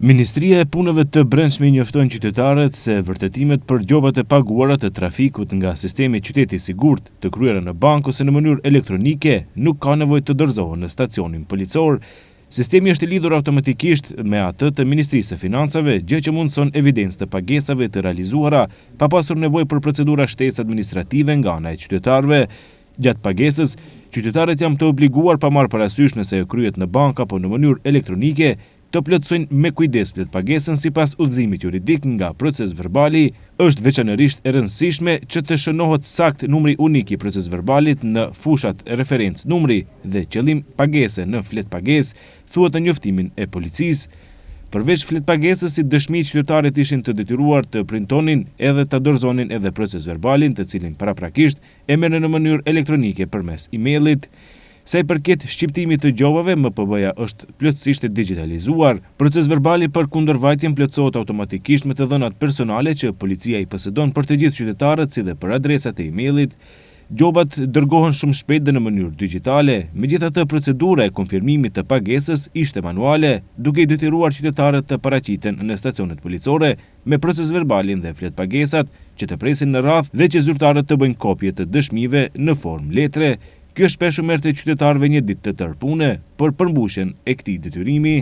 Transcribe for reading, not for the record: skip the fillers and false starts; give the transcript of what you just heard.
Ministria e Punëve të Brendshme njofton qytetarët se vërtetimet për gjobat e paguara të trafikut nga sistemi qyteti sigurt të kryera në bank ose në mënyrë elektronike nuk ka nevojë të dorëzohen në stacionin policor. Sistemi është i lidhur automatikisht me atë të Ministrisë së Financave, gjë që mundson evidencë të pagesave të realizuara pa pasur nevojë për procedura shtesë administrative nga ana e qytetarëve. Gjatë pagesës, qytetarët janë të obliguar pa marrë parasysh nëse ajo kryhet në bank apo në mënyrë elektronike, të plotësojnë me kujdes pagesën sipas udhëzimit juridik nga proces verbali. Është veçanërisht e rëndësishme që të shënohet sakt numri unik i proces verbalit në fushat referencë numri dhe qëllim pagese në flet pagesë, thuhet në njoftimin e policisë. Përveç flet pagesës, si dëshmi qytetarët ishin të detyruar të printonin edhe të dorëzonin edhe proces verbalin, të cilin paraprakisht e merren në mënyrë elektronike përmes emailit. Sa i përket shqiptimit të gjobave, MPB-ja është plotësisht e digitalizuar. Proces verbali për kundërvajtjen plotësohet automatikisht me të dhënat personale që policia i posedon për të gjithë qytetarët, si dhe për adresat e emailit. Gjobat dërgohen shumë shpejt dhe në mënyrë digjitale. Megjithatë, procedura e konfirmimit të pagesës ishte manuale, duke i detyruar qytetarët të paraqiten në stacionet policore me proces verbalin dhe flet pagesat, që të presin në radhë dhe që zyrtarët të bëjnë kopje të dëshmive në formë letre. Kjo shpesh u merr te qytetarëve një ditë të tërë pune për përmbushjen e këtij detyrimi.